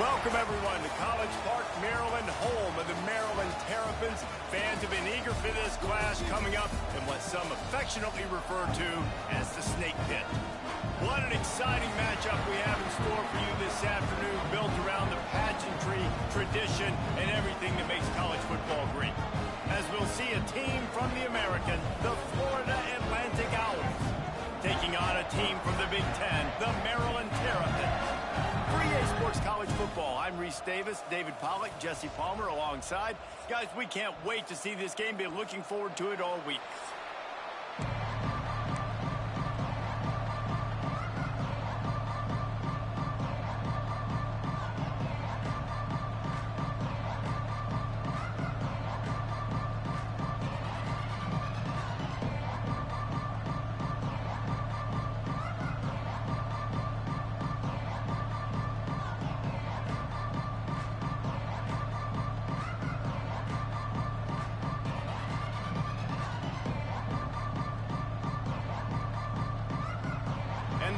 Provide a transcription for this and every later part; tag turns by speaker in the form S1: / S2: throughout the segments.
S1: Welcome, everyone, to College Park, Maryland, home of the Maryland Terrapins. Fans have been eager for this clash coming up in what some affectionately refer to as the Snake Pit. What an exciting matchup we have in store for you this afternoon, built around the pageantry, tradition, and everything that makes college football great. As we'll see a team from the American, the Florida Atlantic Owls, taking on a team from the Big Ten, the Maryland Terrapins. For EA Sports College Football, I'm Reese Davis, David Pollack, Jesse Palmer alongside. Guys, we can't wait to see this game. Been looking forward to it all week.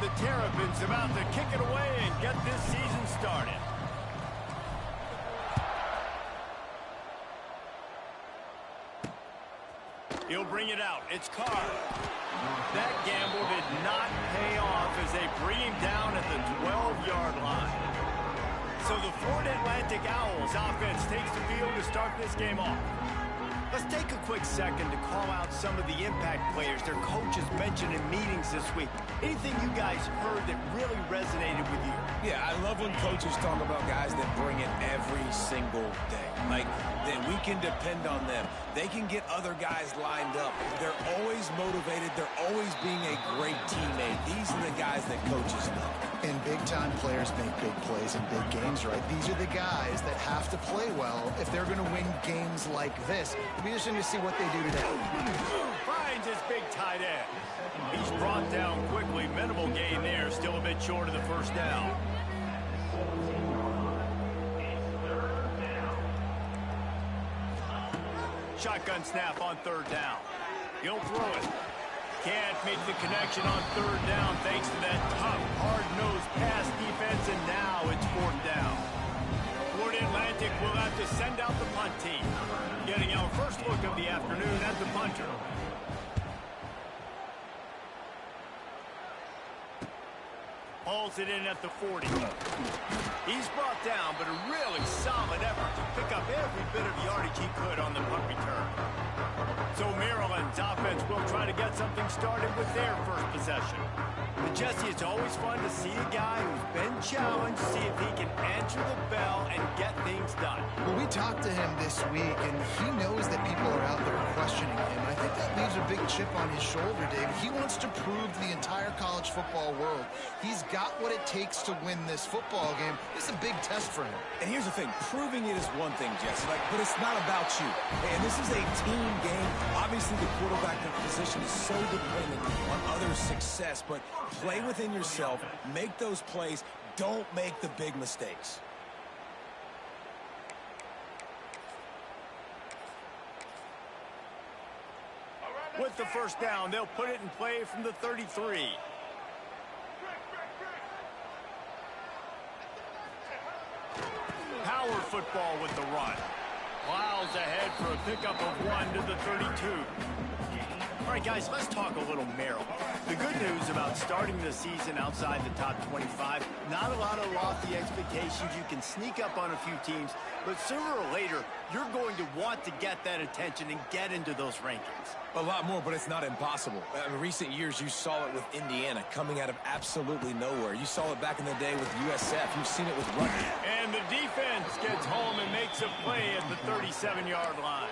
S1: The Terrapins about to kick it away and get this season started. He'll bring it out. It's Carr. That gamble did not pay off as they bring him down at the 12-yard line. So the Florida Atlantic Owls offense takes the field to start this game off. Let's take a quick second to call out some of the impact players their coaches mentioned in meetings this week. Anything you guys heard that really resonated with you?
S2: Yeah, I love when coaches talk about guys that bring it every single day. Like, that we can depend on them. They can get other guys lined up. They're always motivated. They're always being a great teammate. These are the guys that coaches love.
S3: And big-time players make big plays in big games, right? These are the guys that have to play well if they're going to win games like this. It'll be interesting to see what they do today.
S1: Finds his big tight end. He's brought down quickly. Minimal gain there. Still a bit short of the first down. Shotgun snap on third down. He'll throw it. Can't make the connection on third down thanks to that tough, hard-nosed pass defense, and now it's fourth down. Florida Atlantic will have to send out the punt team. Getting our first look of the afternoon at the punter. Hauls it in at the 40. He's brought down, but a really solid effort to pick up every bit of yardage he could on the punt return. So Maryland's offense will try to get something started with their first possession. But Jesse, it's always fun to see a guy who's been challenged, see if he can answer the bell and get things done.
S3: Well, we talked to him this week, and he knows that people are out there questioning him. I think that leaves a big chip on his shoulder, David. He wants to prove to the entire college football world he's got what it takes to win this football game. It's a big test for him.
S2: And here's the thing, proving it is one thing, Jesse, but it's not about you. And this is a team game. Obviously, the quarterback position is so dependent on others' success, but play within yourself, make those plays, don't make the big mistakes.
S1: With the first down, they'll put it in play from the 33. Power football with the run. Plows ahead for a pickup of 1 to the 32. All right, guys, let's talk a little Maryland. The good news about starting the season outside the top 25, not a lot of lofty expectations. You can sneak up on a few teams, but sooner or later, you're going to want to get that attention and get into those rankings.
S2: A lot more, but it's not impossible. In recent years, you saw it with Indiana coming out of absolutely nowhere. You saw it back in the day with USF. You've seen it with Rutgers.
S1: And the defense gets home and makes a play at the 37-yard line.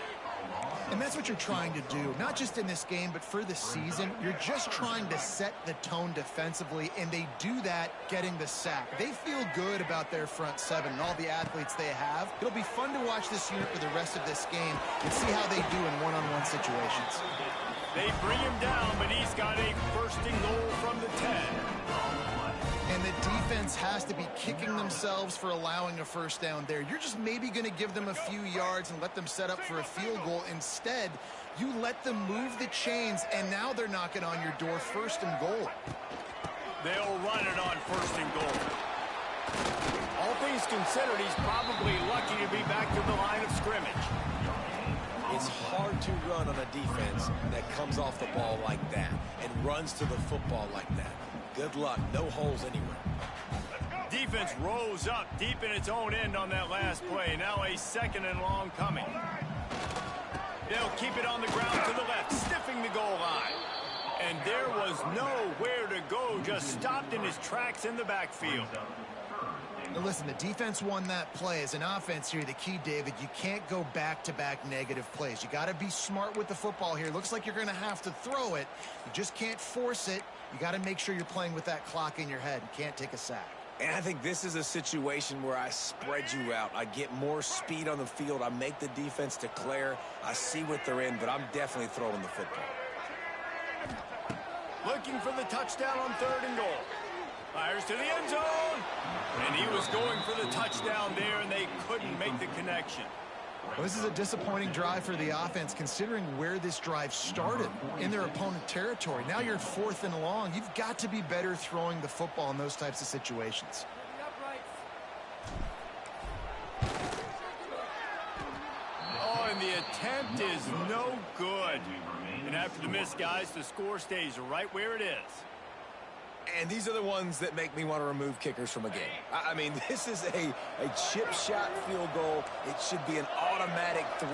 S3: And that's what you're trying to do, not just in this game, but for the season. You're just trying to set the tone defensively, and they do that getting the sack. They feel good about their front seven and all the athletes they have. It'll be fun to watch this unit for the rest of this game and see how they do in one-on-one situations.
S1: They bring him down, but he's got a first and goal from the 10.
S3: And the defense has to be kicking themselves for allowing a first down there. You're just maybe going to give them a few yards and let them set up for a field goal. Instead, you let them move the chains, and now they're knocking on your door, first and goal.
S1: They'll run it on first and goal. All things considered, he's probably lucky to be back to the line of scrimmage.
S2: It's hard to run on a defense that comes off the ball like that and runs to the football like that. Good luck. No holes anywhere.
S1: Defense rose up deep in its own end on that last play. Now a second and long coming. They'll keep it on the ground to the left, sniffing the goal line. And there was nowhere to go, just stopped in his tracks in the backfield.
S3: Now listen, the defense won that play. As an offense here, the key, David, you can't go back-to-back negative plays. You got to be smart with the football here. Looks like you're going to have to throw it. You just can't force it. You got to make sure you're playing with that clock in your head and can't take a sack.
S2: And I think this is a situation where I spread you out. I get more speed on the field. I make the defense declare. I see what they're in, but I'm definitely throwing the football.
S1: Looking for the touchdown on third and goal. Fires to the end zone. And he was going for the touchdown there, and they couldn't make the connection.
S3: Well, this is a disappointing drive for the offense, considering where this drive started, in their opponent territory. Now you're 4th and long. You've got to be better throwing the football in those types of situations.
S1: Oh, and the attempt is no good. And after the miss, guys, the score stays right where it is.
S2: And these are the ones that make me want to remove kickers from a game. I mean, this is a chip shot field goal. It should be an automatic 3.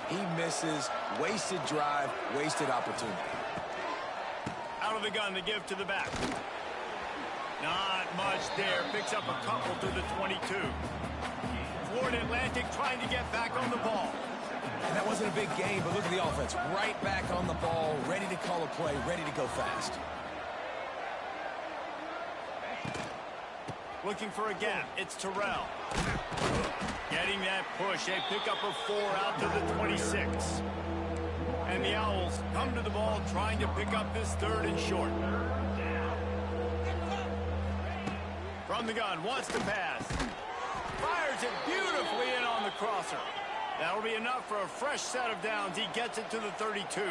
S2: He misses. Wasted drive, wasted opportunity.
S1: Out of the gun to give to the back. Not much there. Picks up a couple to the 22. Florida Atlantic trying to get back on the ball.
S2: And that wasn't a big game, but look at the offense. Right back on the ball, ready to call a play, ready to go fast.
S1: Looking for a gap. It's Terrell. Getting that push. A pickup of 4 out to the 26. And the Owls come to the ball trying to pick up this third and short. From the gun, wants to pass. Fires it beautifully in on the crosser. That'll be enough for a fresh set of downs. He gets it to the 32.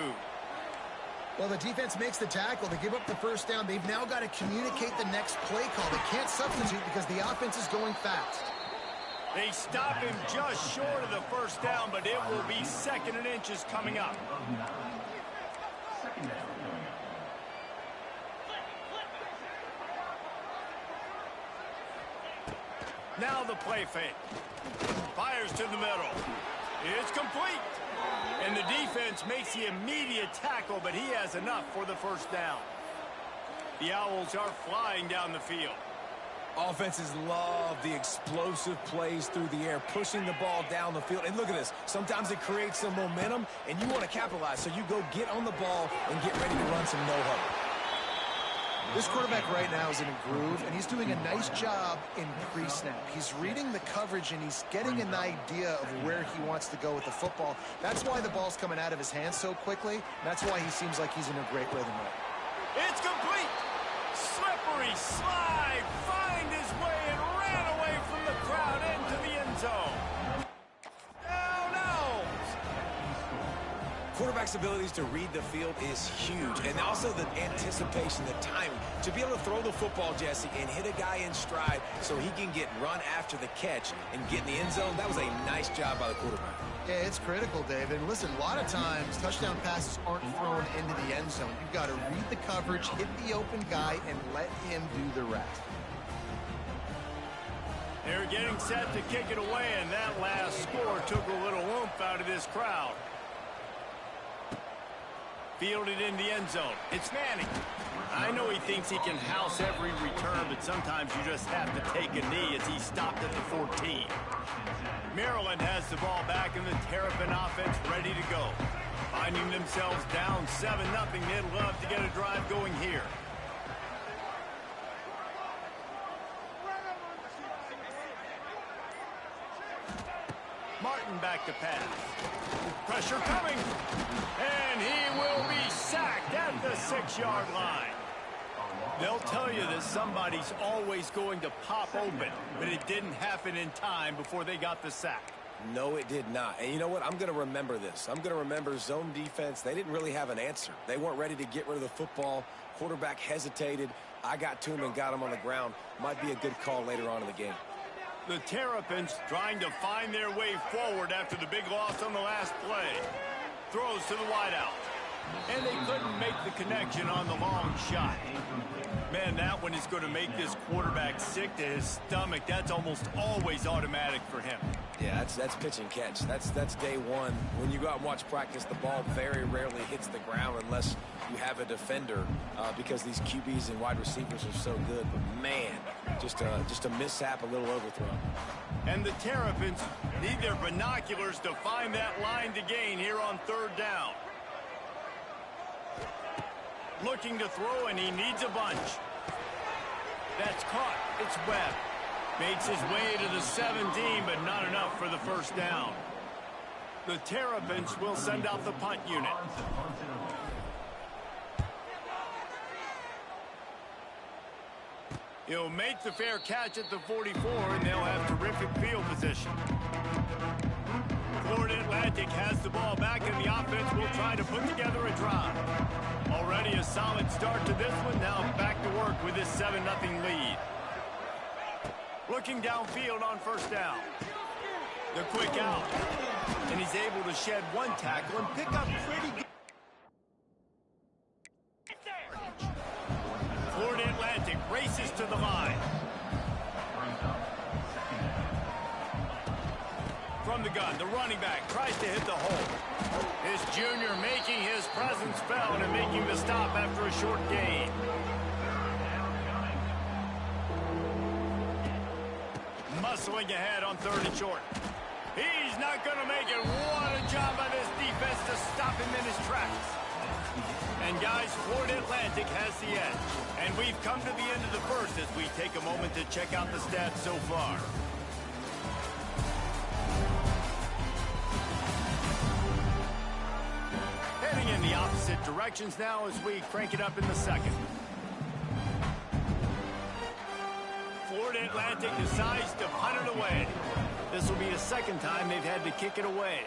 S3: Well, the defense makes the tackle. They give up the first down. They've now got to communicate the next play call. They can't substitute because the offense is going fast.
S1: They stop him just short of the first down, but it will be 2nd and inches coming up. Now the play fake. Fires to the middle. It's complete. And the defense makes the immediate tackle, but he has enough for the first down. The Owls are flying down the field.
S2: Offenses love the explosive plays through the air, pushing the ball down the field. And look at this. Sometimes it creates some momentum, and you want to capitalize. So you go get on the ball and get ready to run some no-huddle.
S3: This quarterback right now is in a groove, and he's doing a nice job in pre-snap. He's reading the coverage, and he's getting an idea of where he wants to go with the football. That's why the ball's coming out of his hands so quickly. That's why he seems like he's in a great rhythm right.
S1: It's complete. Slippery slide. Find his way and ran away from the crowd into the end zone. Oh, no.
S2: quarterback's abilities to read the field is huge, and also the anticipation, the timing. To be able to throw the football, Jesse, and hit a guy in stride so he can get run after the catch and get in the end zone, that was a nice job by the quarterback.
S3: Yeah, it's critical, David. And listen, a lot of times, touchdown passes aren't thrown into the end zone. You've got to read the coverage, hit the open guy, and let him do the rest.
S1: They're getting set to kick it away, and that last score took a little oomph out of this crowd. Fielded in the end zone. It's Manning. I know he thinks he can house every return, but sometimes you just have to take a knee as he stopped at the 14. Maryland has the ball back, and the Terrapin offense ready to go. Finding themselves down 7-0, they'd love to get a drive going here. Martin back to pass. Pressure coming. And he will be sacked at the 6-yard line. They'll tell you that somebody's always going to pop open, but it didn't happen in time before they got the sack.
S2: No, it did not. And you know what? I'm going to remember this. I'm going to remember zone defense. They didn't really have an answer. They weren't ready to get rid of the football. Quarterback hesitated. I got to him and got him on the ground. Might be a good call later on in the game.
S1: The Terrapins trying to find their way forward after the big loss on the last play. Throws to the wideout. And they couldn't make the connection on the long shot. Man, that one is going to make this quarterback sick to his stomach. That's almost always automatic for him.
S2: Yeah, that's pitch and catch. That's day one. When you go out and watch practice, the ball very rarely hits the ground unless you have a defender because these QBs and wide receivers are so good. But man, just a mishap, a little overthrow.
S1: And the Terrapins need their binoculars to find that line to gain here on 3rd down. Looking to throw, and he needs a bunch. That's caught. It's Webb. Makes his way to the 17, but not enough for the first down. The Terrapins will send out the punt unit. He'll make the fair catch at the 44, and they'll have terrific field position. Florida Atlantic has the ball back, and the offense will try to put together a drive. Already a solid start to this one. Now back to work with this 7-0 lead. Looking downfield on 1st down. The quick out. And he's able to shed one tackle and pick up pretty good. Florida Atlantic races to the line. From the gun, the running back tries to hit the hole. His junior making his presence felt and making the stop after a short gain. Muscling ahead on 3rd and short. He's not going to make it. What a job by this defense to stop him in his tracks. And guys, Florida Atlantic has the edge. And we've come to the end of the first as we take a moment to check out the stats so far. Heading in the opposite directions now as we crank it up in the 2nd. Florida Atlantic decides to punt it away. This will be the 2nd time they've had to kick it away.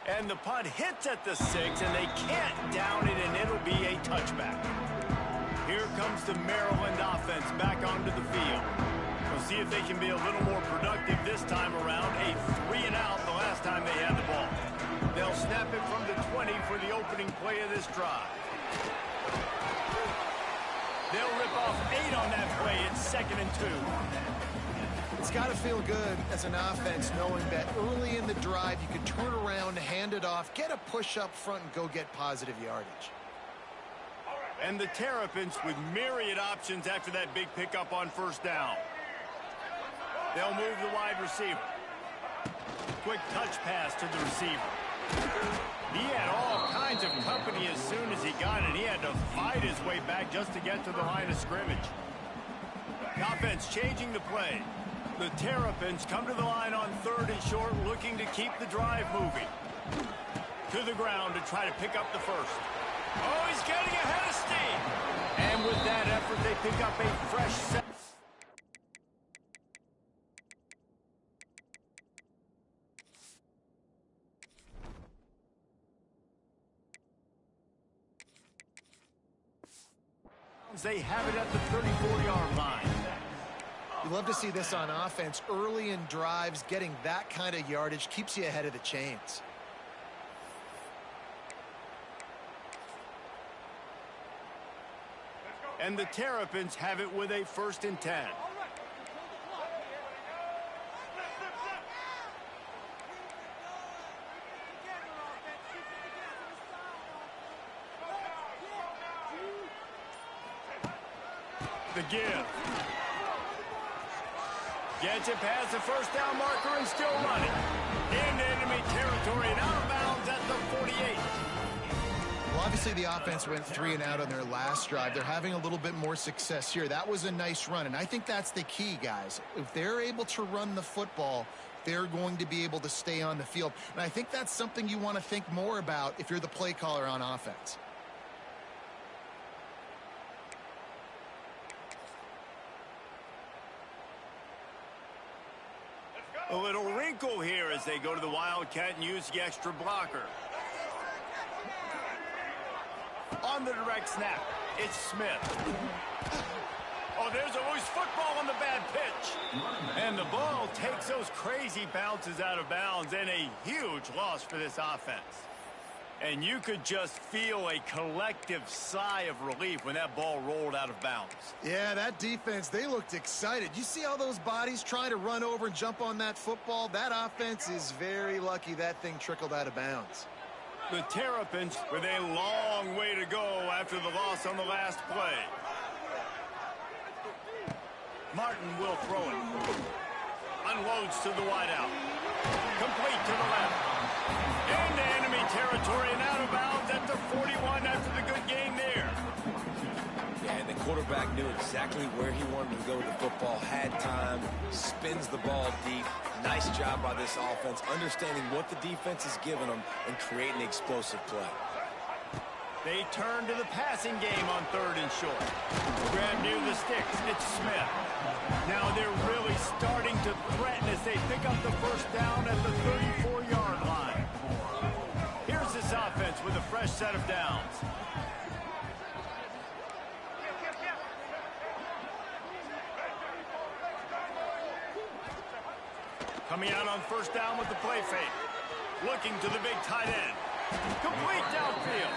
S1: And the punt hits at the 6, and they can't down it, and it'll be a touchback. Here comes the Maryland offense back onto the field. We'll see if they can be a little more productive this time around. A 3-and-out the last time they had the ball. They'll snap it from the 20 for the opening play of this drive. They'll rip off 8 on that play. It's 2nd and 2.
S3: It's got to feel good as an offense knowing that early in the drive you can turn around, hand it off, get a push up front, and go get positive yardage.
S1: And the Terrapins with myriad options after that big pickup on 1st down. They'll move the wide receiver. Quick touch pass to the receiver. He had all kinds of company as soon as he got it. He had to fight his way back just to get to the line of scrimmage. The offense changing the play. The Terrapins come to the line on 3rd and short, looking to keep the drive moving. To the ground to try to pick up the first. Oh, he's getting ahead of steam. And with that effort, they pick up a fresh set. as they have it at the 34-yard line.
S3: You love to see this on offense. Early in drives, getting that kind of yardage keeps you ahead of the chains.
S1: And the Terrapins have it with a 1st and 10. The give. Gets it past the 1st down marker and still running. Into enemy territory and out of bounds at the 48.
S3: Well, obviously the offense went 3 and out on their last drive. They're having a little bit more success here. That was a nice run, and I think that's the key, guys. If they're able to run the football, they're going to be able to stay on the field. And I think that's something you want to think more about if you're the play caller on offense.
S1: A little wrinkle here as they go to the Wildcat and use the extra blocker. On the direct snap, it's Smith. Oh, there's a loose football on the bad pitch. And the ball takes those crazy bounces out of bounds, and a huge loss for this offense. And you could just feel a collective sigh of relief when that ball rolled out of bounds.
S3: Yeah, that defense, they looked excited. You see all those bodies trying to run over and jump on that football? That offense is very lucky that thing trickled out of bounds.
S1: The Terrapins with a long way to go after the loss on the last play. Martin will throw it. Unloads to the wideout. Complete to the left. Into enemy territory and out of bounds at the 41 after the good game there.
S2: Yeah, and the quarterback knew exactly where he wanted to go with the football, had time, spins the ball deep. Nice job by this offense, understanding what the defense is giving them and creating the explosive play.
S1: They turn to the passing game on 3rd and short. Grab near the sticks. It's Smith. Now they're really starting to threaten as they pick up the 1st down at the 34-yard line. Here's this offense with a fresh set of downs. Coming out on 1st down with the play fake. Looking to the big tight end. Complete downfield.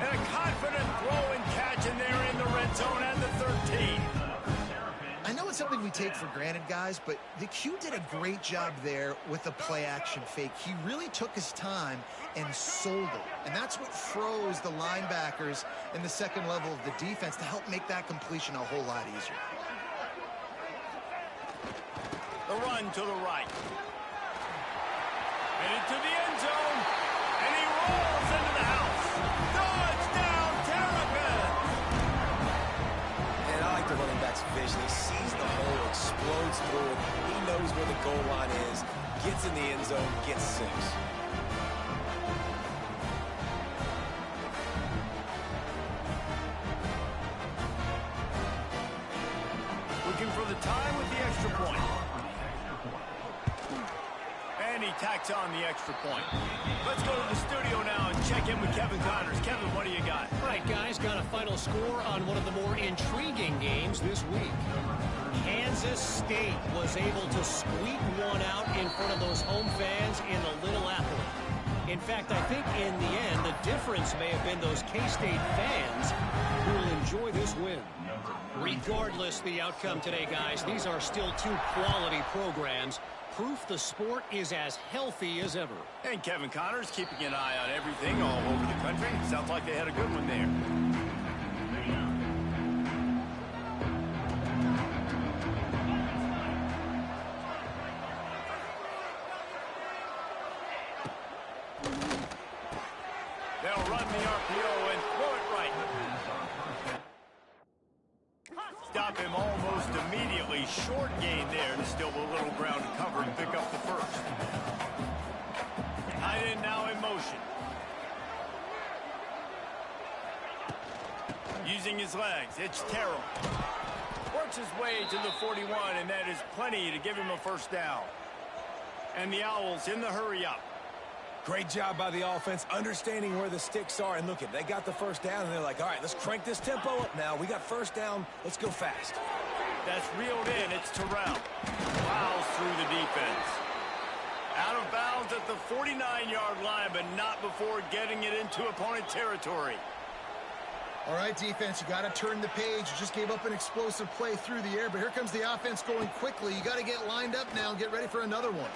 S1: And a confident throw and catch, and they're in the red zone at the 13.
S3: I know it's something we take for granted, guys, but the Q did a great job there with the play-action fake. He really took his time and sold it. And that's what froze the linebackers in the 2nd level of the defense to help make that completion a whole lot easier.
S1: The run to the right. Headed to the end zone. And he rolls into the house. Touchdown, Terrapins!
S2: And I like the running back's vision. He sees the hole, explodes through it. He knows where the goal line is, gets in the end zone, gets 6.
S1: Looking for the time with the extra point. And he tacks on the extra point. Let's go to the studio now and check in with Kevin Connors. Kevin, what do you got?
S4: All right, guys, got a final score on one of the more intriguing games this week. Kansas State was able to squeak one out in front of those home fans in the Little Apple. In fact, I think in the end, the difference may have been those K-State fans who will enjoy this win. Regardless the outcome today, guys, these are still 2 quality programs. Proof the sport is as healthy as ever.
S1: And Kevin Connors keeping an eye on everything all over the country. Sounds like they had a good one there. They'll run the RPO and throw it right. Stop him almost immediately. Short gain there, and still a little ground to cover and pick up the 1st. Tight end now in motion. Using his legs, it's Terrell. Works his way to the 41, and that is plenty to give him a 1st down. And the Owls in the hurry up.
S2: Great job by the offense, understanding where the sticks are. And look, they got the first down, and they're like, all right, let's crank this tempo up now. We got first down. Let's go fast.
S1: That's reeled in. It's Terrell. Plows through the defense. Out of bounds at the 49-yard line, but not before getting it into opponent territory.
S3: All right, defense, you got to turn the page. You just gave up an explosive play through the air, but here comes the offense going quickly. You got to get lined up now and get ready for another one.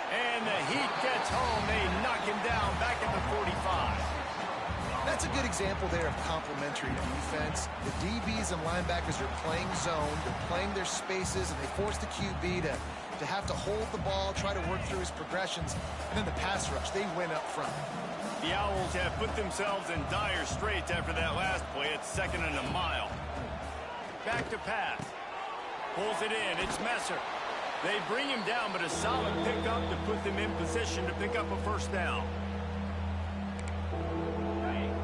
S1: And the heat gets home. They knock him down back at the 45.
S3: That's a good example there of complementary defense. The DBs and linebackers are playing zone. They're playing their spaces, and they force the QB to have to hold the ball, try to work through his progressions. And then the pass rush, they win up front.
S1: The Owls have put themselves in dire straits after that last play. It's 2nd and a mile. Back to pass. Pulls it in. It's Messer. They bring him down, but a solid pickup to put them in position to pick up a first down.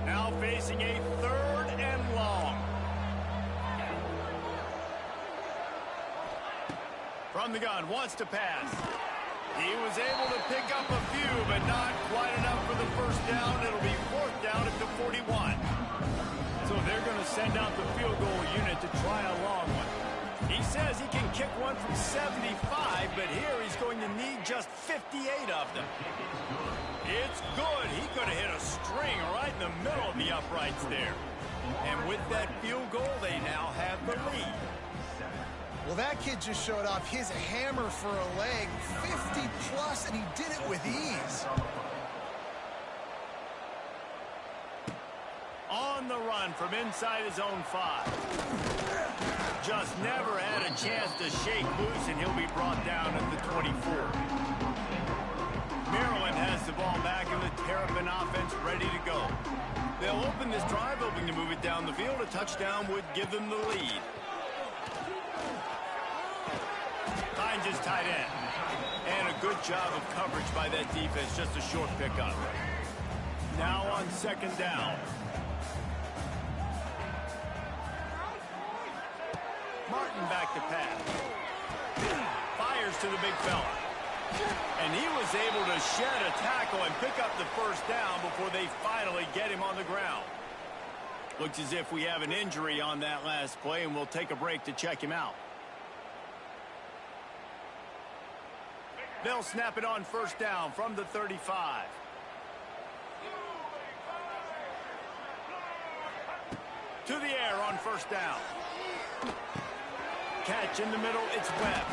S1: Now facing a 3rd and long. From the gun, wants to pass. He was able to pick up a few, but not quite enough for the first down. It'll be 4th down at the 41. So they're going to send out the field goal unit to try a long one. He says he can kick one from 75, but here he's going to need just 58 of them. It's good. He could have hit a string right in the middle of the uprights there. And with that field goal, they now have the lead.
S3: Well, that kid just showed off his hammer for a leg, 50-plus, and he did it with ease.
S1: On the run from inside his own 5. Just never had a chance to shake loose, and he'll be brought down at the 24. Maryland has the ball back, and the Terrapin offense ready to go. They'll open this drive, hoping to move it down the field. A touchdown would give them the lead. Finds his tight end. And a good job of coverage by that defense. Just a short pickup. Now on 2nd down. Martin back to pass. Fires to the big fella. And he was able to shed a tackle and pick up the first down before they finally get him on the ground. Looks as if we have an injury on that last play, and we'll take a break to check him out. They'll snap it on 1st down from the 35. To the air on 1st down. Catch in the middle, it's Webb.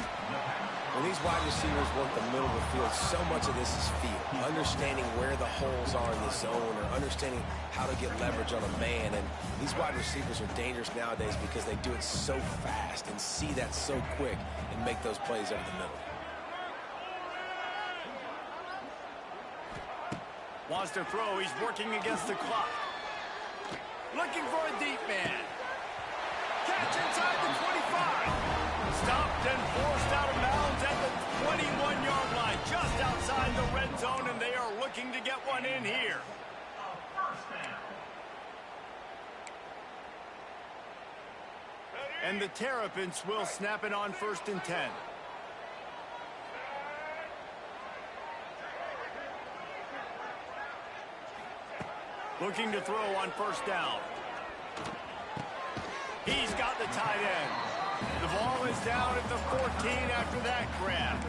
S2: When these wide receivers work the middle of the field, so much of this is feel. Understanding where the holes are in the zone, or understanding how to get leverage on a man. And these wide receivers are dangerous nowadays because they do it so fast and see that so quick and make those plays over the middle.
S1: Wants to throw. He's working against the clock. Looking for a deep man. Catch inside the 25. Stopped and forced out of bounds at the 21-yard line, just outside the red zone, and they are looking to get one in here. And the Terrapins will snap it on 1st and 10. Looking to throw on 1st down. He's got the tight end. The ball is down at the 14 after that grab.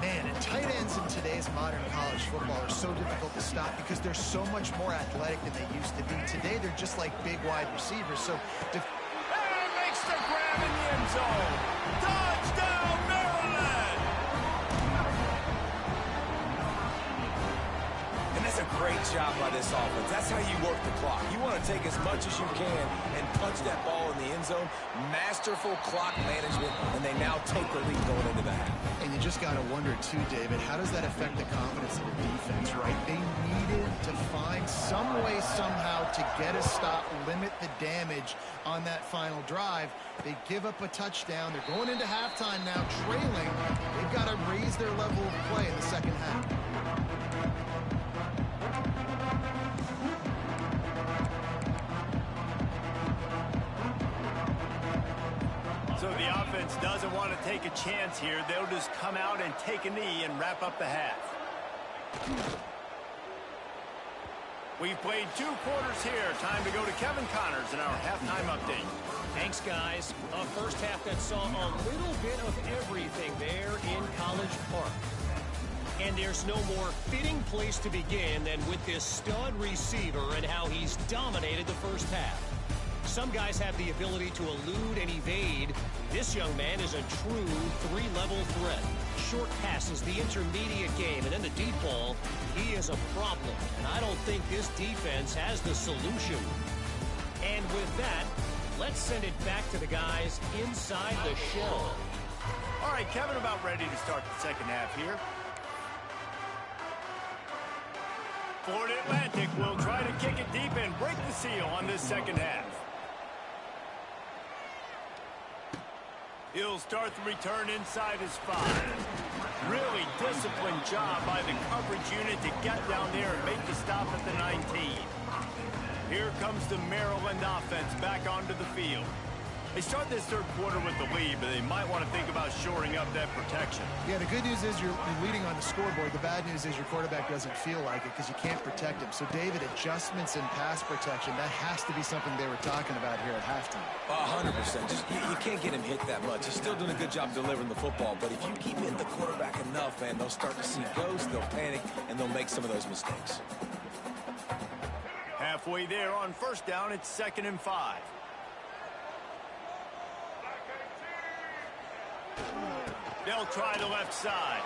S3: Man, and tight ends in today's modern college football are so difficult to stop because they're so much more athletic than they used to be. Today, they're just like big wide receivers. So,
S1: and makes the grab in the end zone. Touchdown, Maryland!
S2: And that's a great job by this offense. That's how you work the clock. You want to take as much as you can and punch that ball in the end zone. Masterful clock management, and they now take the lead going into the half.
S3: And you just got to wonder, too, David, how does that affect the confidence of the defense, right? They needed to find some way, somehow, to get a stop, limit the damage on that final drive. They give up a touchdown. They're going into halftime now, trailing. They've got to raise their level of play in the second half.
S1: So the offense doesn't want to take a chance here. They'll just come out and take a knee and wrap up the half. We've played 2 quarters here. Time to go to Kevin Connors in our halftime update.
S4: Thanks, guys. A first half that saw a little bit of everything there in College Park. And there's no more fitting place to begin than with this stud receiver and how he's dominated the first half. Some guys have the ability to elude and evade. This young man is a true 3-level threat. Short passes, the intermediate game, and then the deep ball. He is a problem, and I don't think this defense has the solution. And with that, let's send it back to the guys inside the shell.
S1: All right, Kevin, about ready to start the second half here. Florida Atlantic will try to kick it deep and break the seal on this second half. He'll start the return inside his 5. Really disciplined job by the coverage unit to get down there and make the stop at the 19. Here comes the Maryland offense back onto the field. They start this third quarter with the lead, but they might want to think about shoring up that protection.
S3: Yeah, the good news is you're leading on the scoreboard. The bad news is your quarterback doesn't feel like it because you can't protect him. So, David, adjustments in pass protection, that has to be something they were talking about here at halftime.
S2: 100%. Just you can't get him hit that much. He's still doing a good job delivering the football, but if you keep hitting the quarterback enough, man, they'll start to see ghosts, they'll panic, and they'll make some of those mistakes.
S1: Halfway there on first down, it's 2nd and 5. They'll try the left side.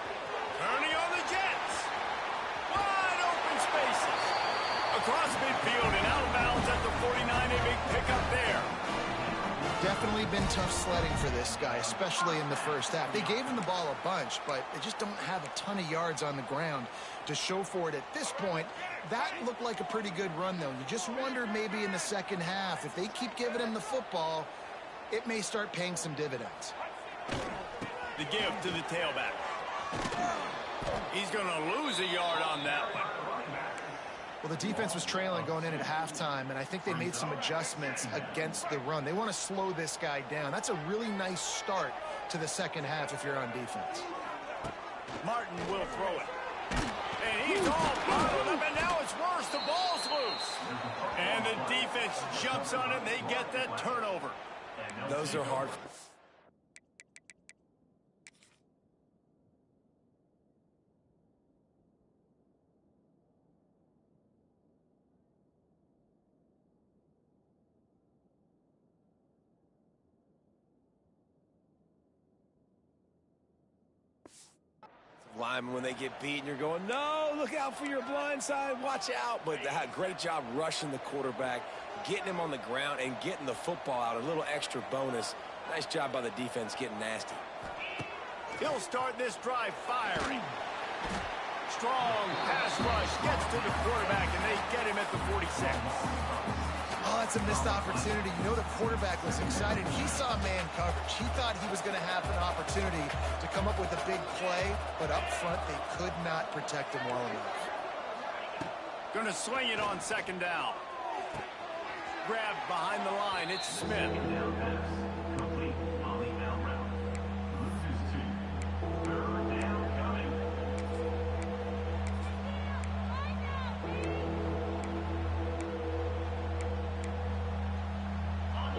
S1: Turning on the Jets. Wide open spaces. Across midfield and out of bounds at the 49. A big pickup there.
S3: Definitely been tough sledding for this guy, especially in the first half. They gave him the ball a bunch, but they just don't have a ton of yards on the ground to show for it at this point. That looked like a pretty good run, though. You just wonder maybe in the second half, if they keep giving him the football, it may start paying some dividends.
S1: The give to the tailback. He's going to lose a yard on that one.
S3: Well, the defense was trailing going in at halftime, and I think they made some adjustments against the run. They want to slow this guy down. That's a really nice start to the second half if you're on defense.
S1: Martin will throw it. And he's all bottled up, and now it's worse. The ball's loose. And the defense jumps on it, and they get that turnover.
S2: Those are hard. Linemen, when they get beaten, you're going, no, look out for your blind side, watch out. But they had a great job rushing the quarterback, getting him on the ground, and getting the football out. A little extra bonus. Nice job by the defense getting nasty.
S1: He'll start this drive firing. Strong pass rush gets to the quarterback, and they get him at the 46.
S3: Oh, that's a missed opportunity. You know the quarterback was excited. He saw man coverage. He thought he was going to have an opportunity to come up with a big play, but up front they could not protect him well enough.
S1: Going to swing it on 2nd down. Grabbed behind the line. It's Smith.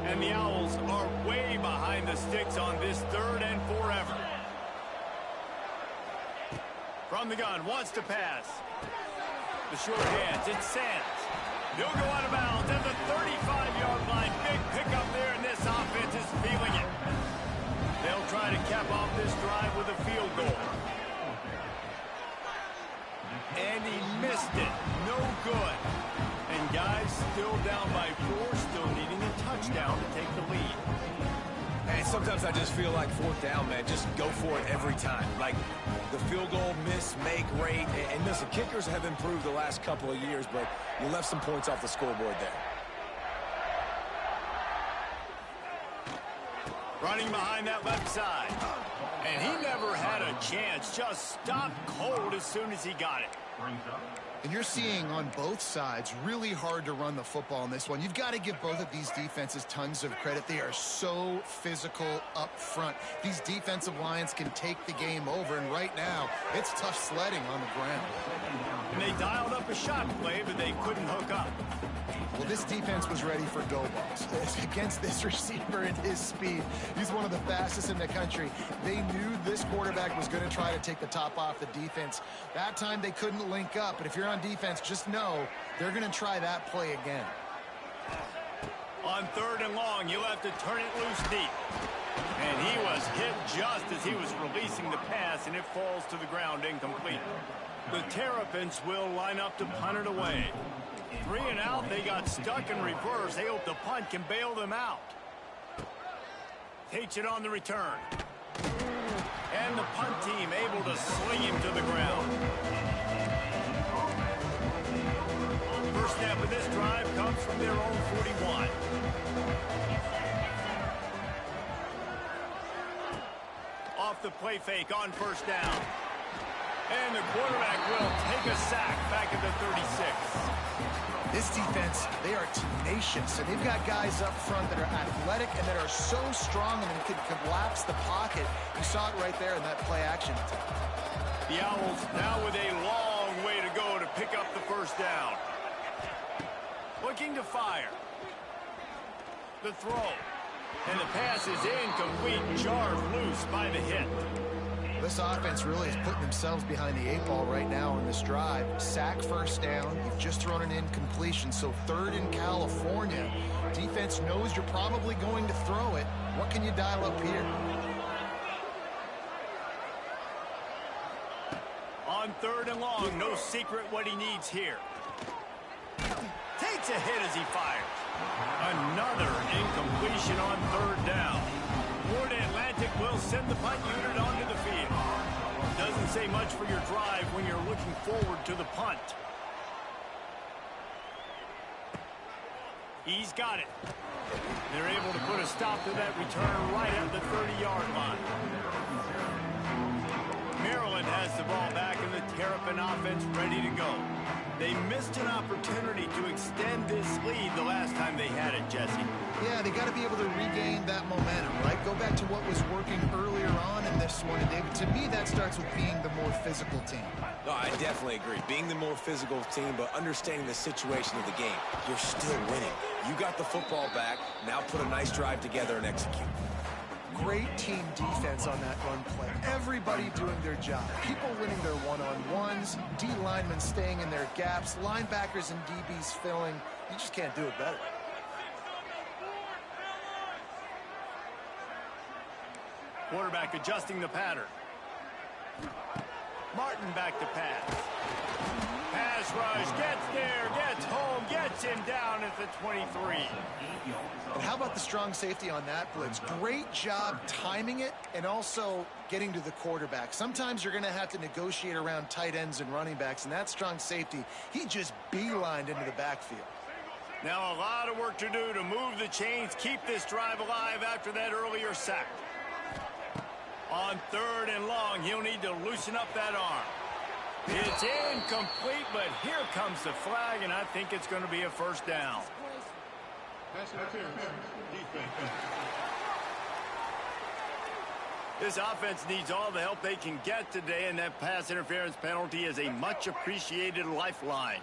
S1: And the Owls are way behind the sticks on this 3rd and forever. From the gun, wants to pass. The short hands, it's Sands. He'll go out of bounds at the 35-yard line. Big pickup there, and this offense is feeling it. They'll try to cap off this drive with a field goal. And he missed it. No good. And guys still down by 4, still needing a touchdown to take the lead.
S2: And sometimes I just feel like 4th down, man. Just go for it every time. Like the field goal miss, make rate. And listen, kickers have improved the last couple of years, but you left some points off the scoreboard there.
S1: Running behind that left side. And he never had a chance. Just stopped cold as soon as he got it.
S3: And you're seeing on both sides really hard to run the football in this one. You've got to give both of these defenses tons of credit. They are so physical up front. These defensive lines can take the game over, and right now it's tough sledding on the ground.
S1: And they dialed up a shot play, but they couldn't hook up.
S3: Well, this defense was ready for go balls. Against this receiver and his speed, he's one of the fastest in the country. They knew this quarterback was going to try to take the top off the defense. That time they couldn't link up, but if you're on defense, just know they're going to try that play again.
S1: On 3rd and long, you'll have to turn it loose deep. And he was hit just as he was releasing the pass, and it falls to the ground incomplete. The Terrapins will line up to punt it away. 3 and out, they got stuck in reverse. They hope the punt can bail them out. Takes it on the return. And the punt team able to sling him to the ground. First snap of this drive comes from their own 41. Off the play fake on 1st down. And the quarterback will take a sack back at the 36.
S3: This defense, they are tenacious, and they've got guys up front that are athletic and that are so strong and can collapse the pocket. You saw it right there in that play action attack.
S1: The Owls now with a long way to go to pick up the 1st down. Looking to fire. The throw. And the pass is incomplete, jarred loose by the hit.
S3: This offense really is putting themselves behind the 8 ball right now in this drive. Sack 1st down. You've just thrown an incompletion, so 3rd in California. Defense knows you're probably going to throw it. What can you dial up here?
S1: On 3rd and long, no secret what he needs here. Takes a hit as he fires. Another incompletion on 3rd down. Florida Atlantic will send the punt unit onto the field. Doesn't say much for your drive when you're looking forward to the punt. He's got it. They're able to put a stop to that return right at the 30-yard line. Maryland has the ball back and the Terrapin offense ready to go. They missed an opportunity to extend this lead the last time they had it, Jesse.
S3: Yeah, they got to be able to regain that momentum, right? Go back to what was working earlier on in this one. And David, to me, that starts with being the more physical team.
S2: No, I definitely agree. Being the more physical team, but understanding the situation of the game. You're still winning. You got the football back. Now put a nice drive together and execute.
S3: Great team defense on that run play. Everybody doing their job. People winning their one-on-ones, D linemen staying in their gaps, linebackers and DBs filling. You just can't do it better.
S1: Quarterback adjusting the pattern. Martin back to pass. Pass rush, gets there, gets home, gets him down at the 23.
S3: And how about the strong safety on that blitz? Great job timing it and also getting to the quarterback. Sometimes you're going to have to negotiate around tight ends and running backs, and that strong safety, he just beelined into the backfield.
S1: Now a lot of work to do to move the chains, keep this drive alive after that earlier sack. On 3rd and long, he'll need to loosen up that arm. It's incomplete, but here comes the flag, and I think it's going to be a 1st down. This offense needs all the help they can get today, and that pass interference penalty is a much-appreciated lifeline.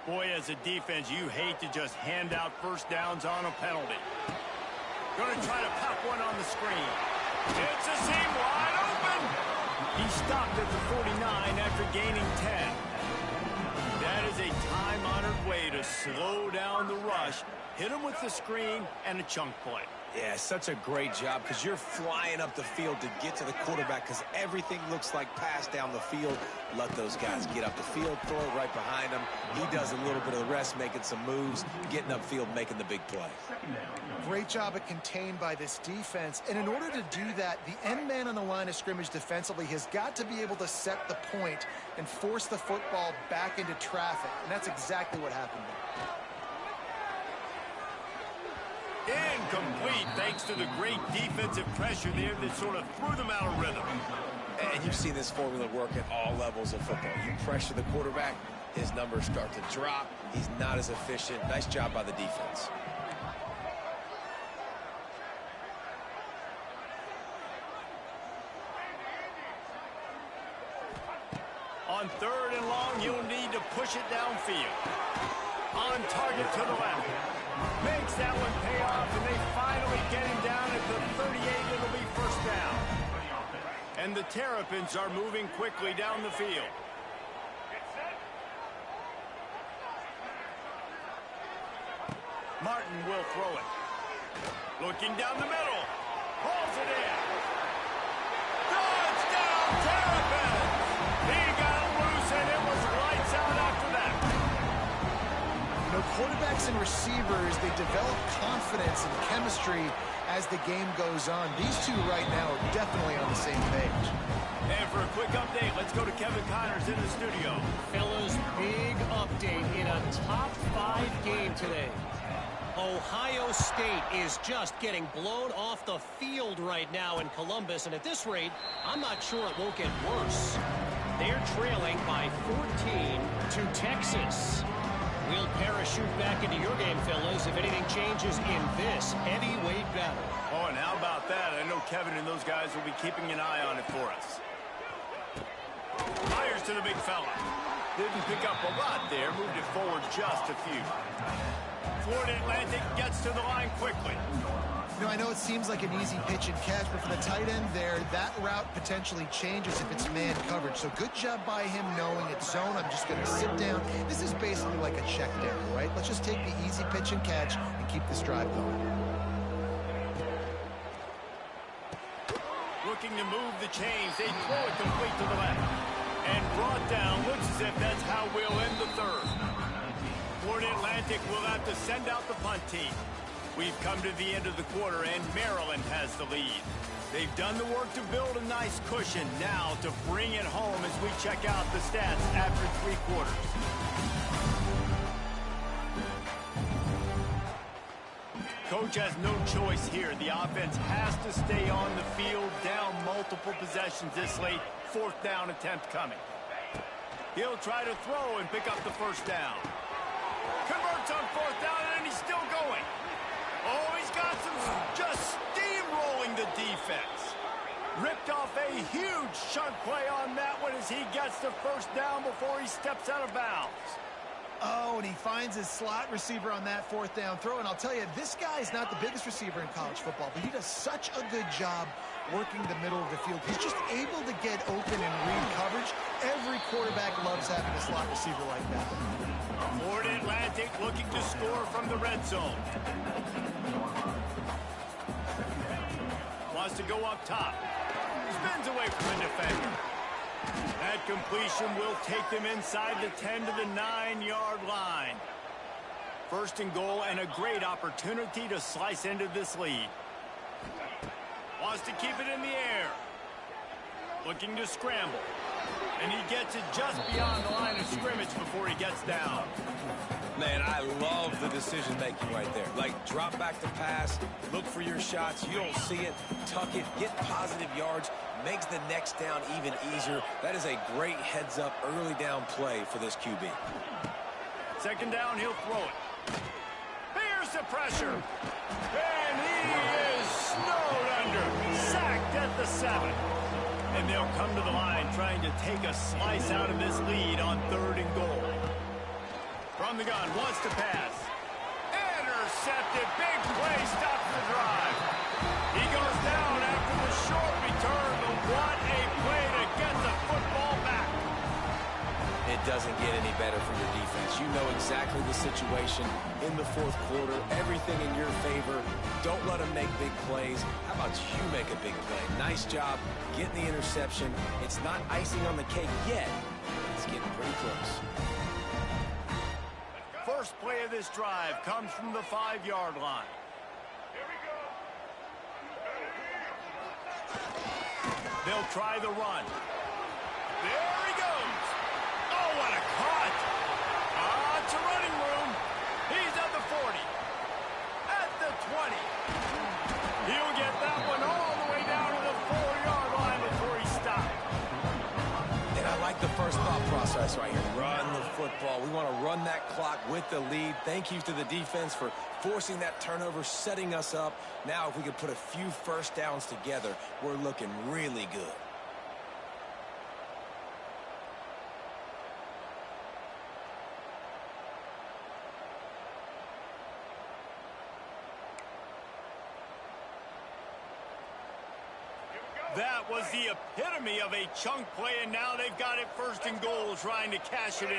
S1: Boy, as a defense, you hate to just hand out 1st downs on a penalty. Going to try to pop one on the screen. It's a seam wide open. He stopped at the 49 after gaining 10. That is a time-honored way to slow down the rush, hit him with the screen, and a chunk play.
S2: Yeah, such a great job because you're flying up the field to get to the quarterback because everything looks like pass down the field. Let those guys get up the field, throw it right behind him. He does a little bit of the rest, making some moves, getting upfield, making the big play.
S3: Great job at contained by this defense. And in order to do that, the end man on the line of scrimmage defensively has got to be able to set the point and force the football back into traffic. And that's exactly what happened there.
S1: Incomplete, thanks to the great defensive pressure there that sort of threw them out of rhythm.
S2: And you've seen this formula work at all levels of football. You pressure the quarterback, his numbers start to drop. He's not as efficient. Nice job by the defense.
S1: On 3rd and long, he'll need to push it downfield. On target to the left. Makes that one pay off, and they finally get him down at the 38. It'll be first down. And the Terrapins are moving quickly down the field. Martin will throw it. Looking down the middle. Pulls it in. Touchdown, Terrapins! He got loose, and it was lights out after that.
S3: You know, quarterbacks and receivers, they develop confidence and chemistry as the game goes on. These two right now are definitely on the same page.
S1: And for a quick update, let's go to Kevin Connors in the studio.
S4: Fellas, big update in a top 5 game today. Ohio State is just getting blown off the field right now in Columbus, and at this rate, I'm not sure it won't get worse. They're trailing by 14 to Texas. We'll parachute back into your game, fellas, if anything changes in this heavyweight battle.
S1: Oh, and how about that? I know Kevin and those guys will be keeping an eye on it for us. Fires to the big fella. Didn't pick up a lot there. Moved it forward just a few. Florida Atlantic gets to the line quickly.
S3: You know, I know it seems like an easy pitch and catch, but for the tight end there, that route potentially changes if it's man coverage. So good job by him knowing it's zone. I'm just going to sit down. This is basically like a check down, right? Let's just take the easy pitch and catch and keep this drive going.
S1: Looking to move the chains. They throw it complete to the left. And brought down. Looks as if that's how we'll end the 3rd. Florida Atlantic will have to send out the punt team. We've come to the end of the quarter, and Maryland has the lead. They've done the work to build a nice cushion. Now to bring it home as we check out the stats after 3 quarters. Coach has no choice here. The offense has to stay on the field, down multiple possessions this late. 4th down attempt coming. He'll try to throw and pick up the first down. Converts on 4th down, and he's still going. Oh, he's got some just steamrolling the defense. Ripped off a huge chunk play on that one as he gets the first down before he steps out of bounds.
S3: Oh, and he finds his slot receiver on that 4th down throw. And I'll tell you, this guy is not the biggest receiver in college football, but he does such a good job working the middle of the field. He's just able to get open and read coverage. Every quarterback loves having a slot receiver like that.
S1: Florida Atlantic looking to score from the red zone. Wants to go up top. Spins away from the defender. That completion will take them inside the 10 to the 9-yard line. 1st and goal, and a great opportunity to slice into this lead. Wants to keep it in the air. Looking to scramble. And he gets it just beyond the line of scrimmage before he gets down.
S2: Man, I love the decision-making right there. Like, drop back to pass, look for your shots. You don't see it, tuck it, get positive yards, makes the next down even easier. That is a great heads-up early down play for this QB.
S1: 2nd down, he'll throw it. Here's the pressure. And he is snowed under. Sacked at the 7. And they'll come to the line trying to take a slice out of this lead on 3rd and goal. From the gun, wants to pass. Intercepted. Big play, stops the drive. He goes down after the short return, but what a play to get the football back.
S2: It doesn't get any better for your defense. You know exactly the situation in the 4th quarter. Everything in your favor. Don't let them make big plays. How about you make a big play? Nice job getting the interception. It's not icing on the cake yet, but it's getting pretty close.
S1: First play of this drive comes from the 5-yard line. They'll try the run. There he goes. Oh, what a cut. It's a running room. He's at the 40. At the 20. He'll get that one all the way down to the 4-yard line before he stopped.
S2: And I like the first thought process right here. Run the football. We want to run that clock with the lead. Thank you to the defense for forcing that turnover, setting us up. Now, if we could put a few first downs together, we're looking really good.
S1: That was the epitome of a chunk play, and now they've got it first and goal, trying to cash it in.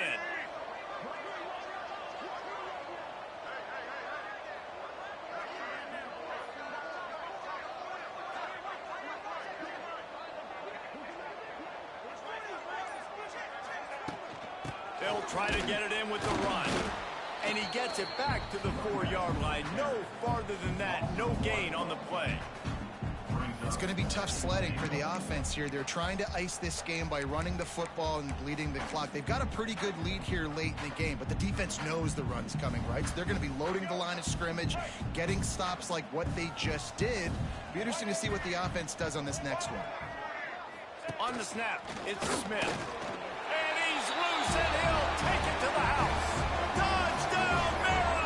S1: They'll try to get it in with the run. And he gets it back to the 4-yard line. No farther than that, no gain on the play.
S3: It's going to be tough sledding for the offense here. They're trying to ice this game by running the football and bleeding the clock. They've got a pretty good lead here late in the game, but the defense knows the run's coming, right? So they're going to be loading the line of scrimmage, getting stops like what they just did. Be interesting to see what the offense does on this next one.
S1: On the snap, it's Smith. And he's loose, and he'll take it to the house. Touchdown, Maryland!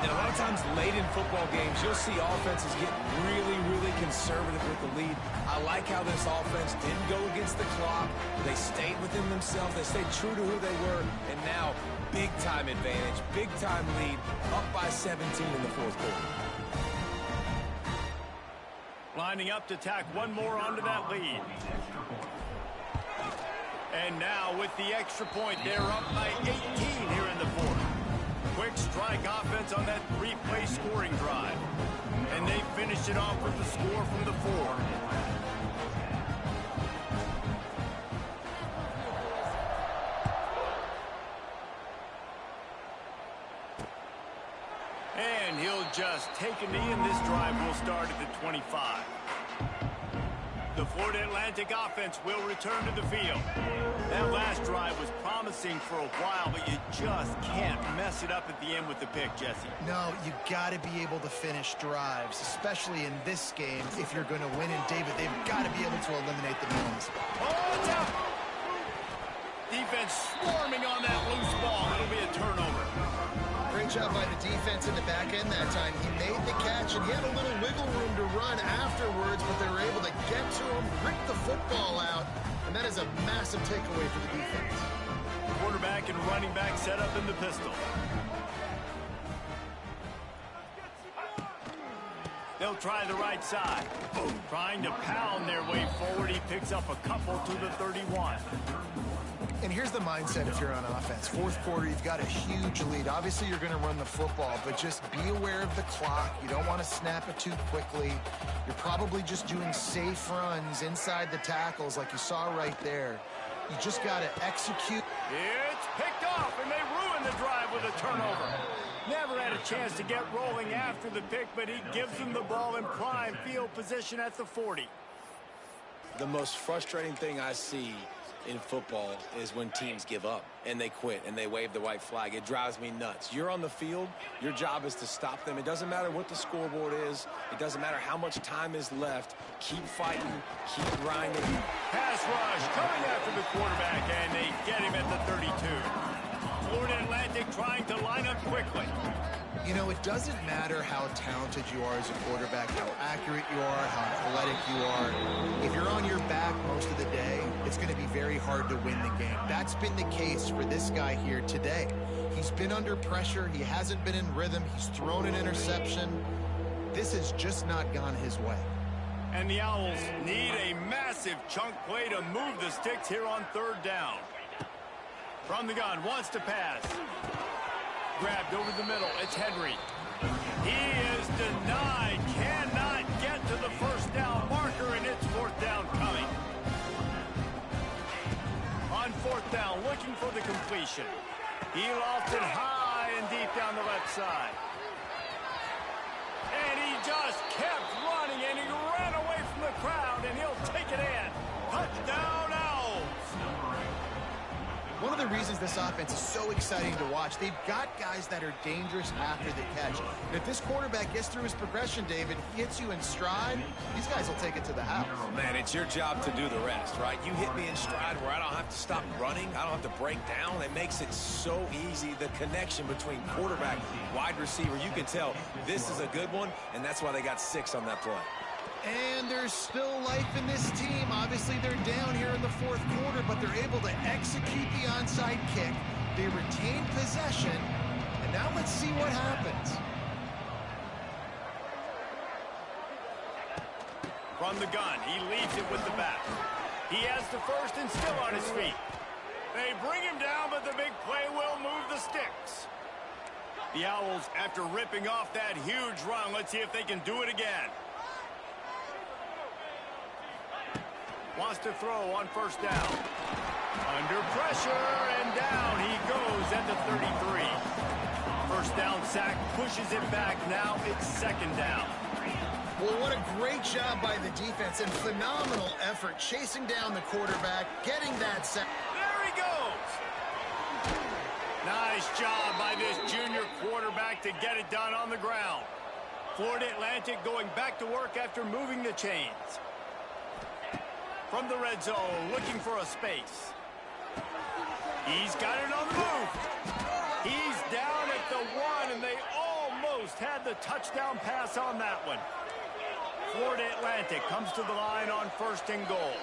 S2: And a lot of times late in football games, you'll see offenses get really, really conservative with the lead. I like how this offense didn't go against the clock. They stayed within themselves. They stayed true to who they were. And now, big-time advantage, big-time lead, up by 17 in the fourth quarter.
S1: Lining up to tack one more onto that lead. And now with the extra point, they're up by 18 here in the fourth. Quick strike offense on that 3-play scoring drive. And they finished it off with the score from the 4. And he'll just take a knee, and this drive will start at the 25. The Florida Atlantic offense will return to the field. That last drive was promising for a while, but you just can't mess it up at the end with the pick, Jesse.
S3: No, you got to be able to finish drives, especially in this game if you're going to win. And David, they've got to be able to eliminate the penalties.
S1: Oh, it's out! Defense swarming on that loose ball. It'll be a turnover.
S3: Great job by the defense in the back end that time. He made the catch, and he had a little wiggle room to run afterwards, but they were able to get to him, rip the football out, and that is a massive takeaway for the defense.
S1: Quarterback and running back set up in the pistol. They'll try the right side. Trying to pound their way forward. He picks up a couple to the 31.
S3: And here's the mindset if you're on offense. Fourth quarter, you've got a huge lead. Obviously, you're going to run the football, but just be aware of the clock. You don't want to snap it too quickly. You're probably just doing safe runs inside the tackles like you saw right there. You just got to execute.
S1: It's picked off, and they ruin the drive with a turnover. Never had a chance to get rolling after the pick, but he gives them the ball in prime field position at the 40.
S2: The most frustrating thing I see in football is when teams give up and they quit and they wave the white flag. It drives me nuts. You're on the field. Your job is to stop them. It doesn't matter what the scoreboard is. It doesn't matter how much time is left. Keep fighting. Keep grinding.
S1: Pass rush coming after the quarterback, and they get him at the 32. Florida Atlantic trying to line up quickly.
S3: You know, it doesn't matter how talented you are as a quarterback, how accurate you are, how athletic you are. If you're on your back most of the day, it's going to be very hard to win the game. That's been the case for this guy here today. He's been under pressure. He hasn't been in rhythm. He's thrown an interception. This has just not gone his way.
S1: And the Owls need a massive chunk play to move the sticks here on third down. From the gun, wants to pass. Grabbed over the middle, it's Henry. He is denied, cannot get to the first down marker, and it's fourth down coming. On fourth down, looking for the completion. He lofted high and deep down the left side. And he just kept running, and he ran away from the crowd, and he'll take it in. Touchdown, Owls!
S3: One of the reasons this offense is so exciting to watch, they've got guys that are dangerous after the catch. And if this quarterback gets through his progression, David, he hits you in stride, these guys will take it to the house.
S2: Oh, man, it's your job to do the rest, right? You hit me in stride where I don't have to stop running. I don't have to break down. It makes it so easy. The connection between quarterback, wide receiver, you can tell this is a good one, and that's why they got 6 on that play.
S3: And there's still life in this team. Obviously, they're down here in the fourth quarter, but they're able to execute the onside kick. They retain possession, and now let's see what happens.
S1: From the gun, he leads it with the back. He has the first and still on his feet. They bring him down, but the big play will move the sticks. The Owls, after ripping off that huge run, let's see if they can do it again. Wants to throw on first down. Under pressure, and down he goes at the 33. First down sack, pushes it back. Now it's second down.
S3: Well, what a great job by the defense and phenomenal effort chasing down the quarterback, getting that sack.
S1: There he goes. Nice job by this junior quarterback to get it done on the ground. Florida Atlantic going back to work after moving the chains. From the red zone, looking for a space. He's got it on the move. He's down at the 1, and they almost had the touchdown pass on that one. Florida Atlantic comes to the line on first and goal.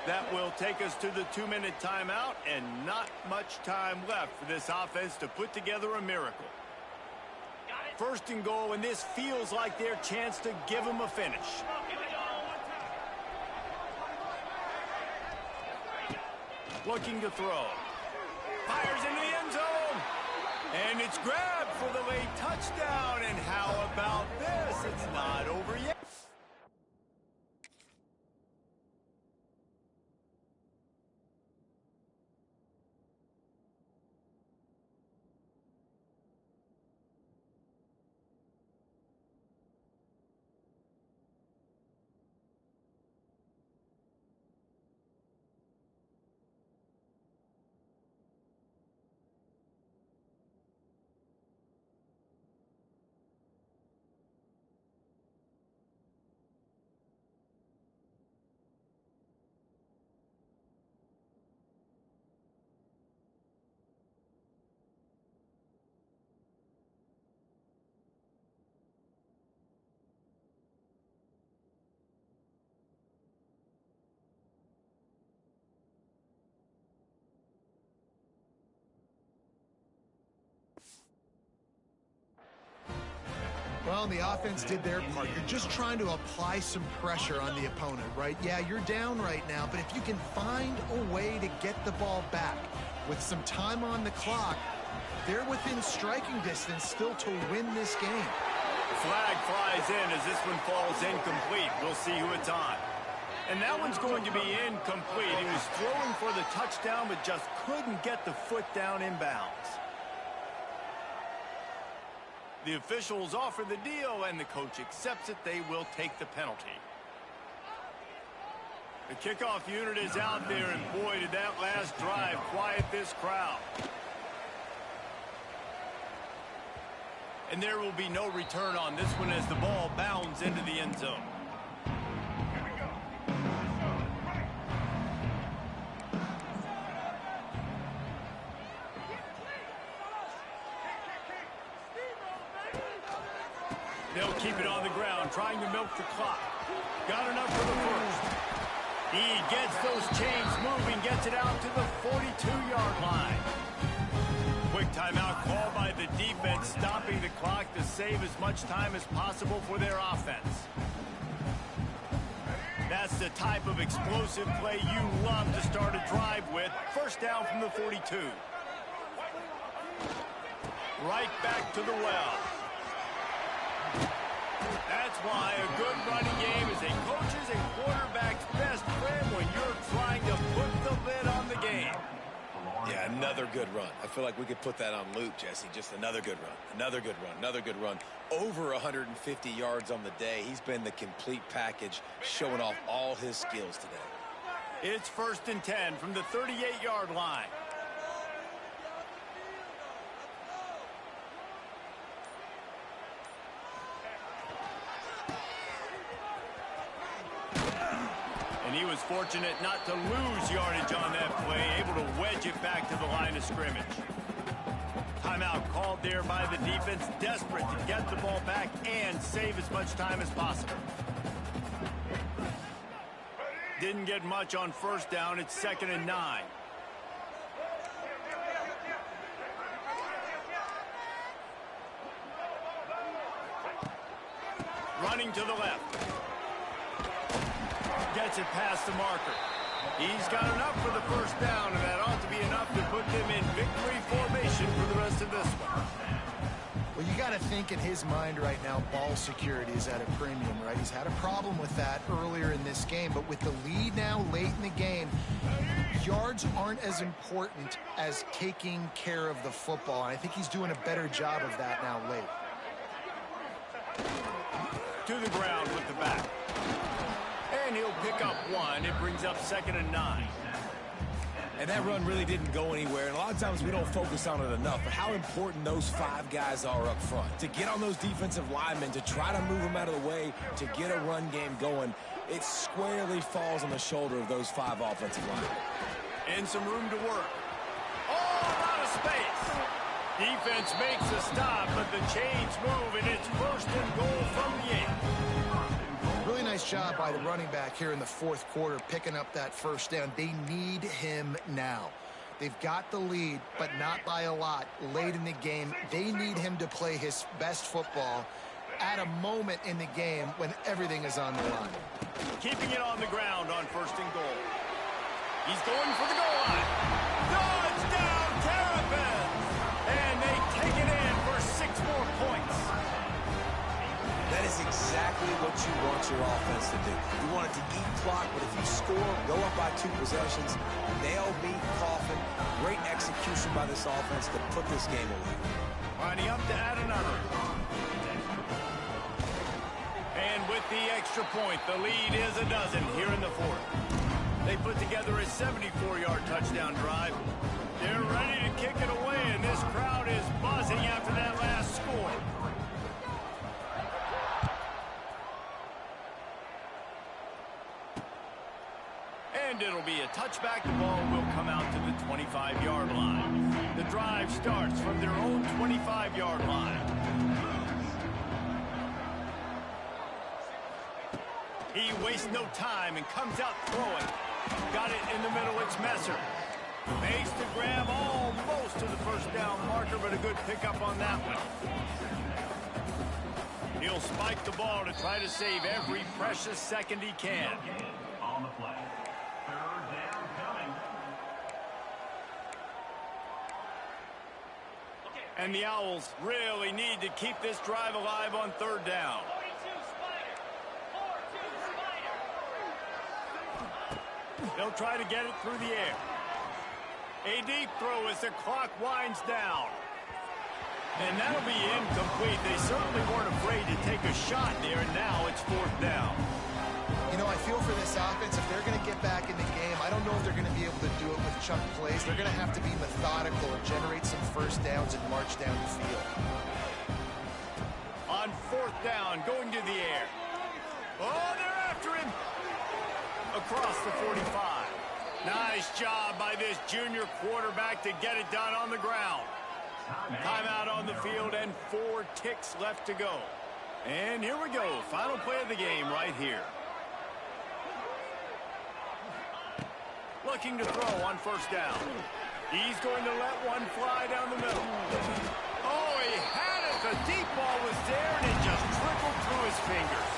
S1: That will take us to the 2-minute timeout, and not much time left for this offense to put together a miracle. First and goal, and this feels like their chance to give them a finish. Looking to throw. Fires into the end zone. And it's grabbed for the late touchdown. And how about this? It's not over yet.
S3: Well, the offense did their part. You're just trying to apply some pressure on the opponent, right? Yeah, you're down right now, but if you can find a way to get the ball back with some time on the clock, they're within striking distance still to win this game.
S1: Flag flies in as this one falls incomplete. We'll see who it's on. And that one's going to be incomplete. He was throwing for the touchdown, but just couldn't get the foot down inbounds. The officials offer the deal, and the coach accepts it. They will take the penalty. The kickoff unit is out there, and boy, did that last drive quiet this crowd. And there will be no return on this one as the ball bounds into the end zone. They'll keep it on the ground, trying to milk the clock. Got enough for the first. He gets those chains moving, gets it out to the 42-yard line. Quick timeout call by the defense, stopping the clock to save as much time as possible for their offense. That's the type of explosive play you love to start a drive with. First down from the 42. Right back to the well. That's why a good running game is a coach's and quarterback's best friend when you're trying to put the lid on the game.
S2: Yeah, another good run. I feel like we could put that on loop, Jesse. Just another good run, another good run, another good run. Over 150 yards on the day. He's been the complete package, showing off all his skills today.
S1: It's 1st and 10 from the 38-yard line. And he was fortunate not to lose yardage on that play, able to wedge it back to the line of scrimmage. Timeout called there by the defense, desperate to get the ball back and save as much time as possible. Didn't get much on first down. It's 2nd and 9. Running to the left. Gets it past the marker. He's got enough for the first down, and that ought to be enough to put them in victory formation for the rest of this one.
S3: Well, you got to think in his mind right now, ball security is at a premium, right? He's had a problem with that earlier in this game, but with the lead now late in the game, yards aren't as important as taking care of the football, and I think he's doing a better job of that now late.
S1: To the ground with the back. And he'll pick up 1. It brings up 2nd and 9.
S2: And that run really didn't go anywhere, and a lot of times we don't focus on it enough, but how important those 5 guys are up front. To get on those defensive linemen, to try to move them out of the way, to get a run game going, it squarely falls on the shoulder of those 5 offensive linemen.
S1: And some room to work. Oh, a lot of space. Defense makes a stop, but the chains move, and it's 1st and goal from the 8.
S3: Really nice job by the running back here in the 4th quarter, picking up that first down. They need him now. They've got the lead, but not by a lot late in the game. They need him to play his best football at a moment in the game when everything is on the line.
S1: Keeping it on the ground on 1st and goal. He's going for the goal line. Touchdown, Terrapins! And they take it in for 6 more points.
S2: That is exactly what you want your offense to do. You want it to eat clock, but if you score, go up by 2 possessions, nail, beat, coffin. Great execution by this offense to put this game away.
S1: Lining up to add another. And with the extra point, the lead is a dozen here in the 4th. They put together a 74-yard touchdown drive. They're ready to kick it away, and this crowd is buzzing after that last score. And it'll be a touchback. The ball will come out to the 25-yard line. The drive starts from their own 25-yard line. He wastes no time and comes out throwing. Got it in the middle. It's Messer. Makes the grab almost to the first down marker, but a good pickup on that one. He'll spike the ball to try to save every precious second he can.
S5: On the play. 3rd down coming.
S1: And the Owls really need to keep this drive alive on 3rd down. They'll try to get it through the air. A deep throw as the clock winds down. And that'll be incomplete. They certainly weren't afraid to take a shot there, and now it's 4th down.
S3: You know, I feel for this offense, if they're going to get back in the game, I don't know if they're going to be able to do it with chunk plays. They're going to have to be methodical and generate some first downs and march down the field.
S1: On 4th down, going to the air. Oh, they're after him. Across the 45. Nice job by this junior quarterback to get it done on the ground. Timeout on the field and 4 ticks left to go. And here we go. Final play of the game right here. Looking to throw on 1st down. He's going to let one fly down the middle. Oh, he had it. The deep ball was there, and it just trickled through his fingers.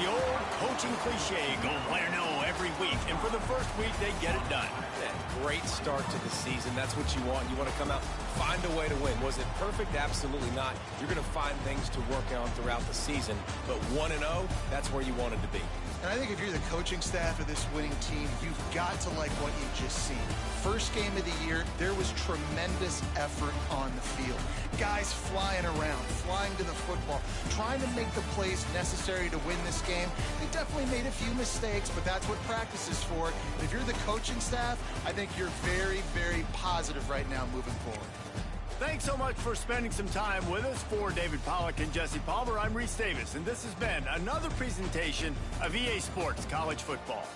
S1: The old coaching cliche, go play or no every week. And for the first week, they get it done.
S2: Great start to the season. That's what you want. You want to come out, find a way to win. Was it perfect? Absolutely not. You're going to find things to work on throughout the season. But 1-0, that's where you wanted to be.
S3: And I think if you're the coaching staff of this winning team, you've got to like what you've just seen. First game of the year, there was tremendous effort on the field. Guys flying around, flying to the football, trying to make the plays necessary to win this game. They definitely made a few mistakes, but that's what practice is for. And if you're the coaching staff, I think you're very, very positive right now moving forward.
S1: Thanks so much for spending some time with us. For David Pollack and Jesse Palmer, I'm Reese Davis, and this has been another presentation of EA Sports College Football.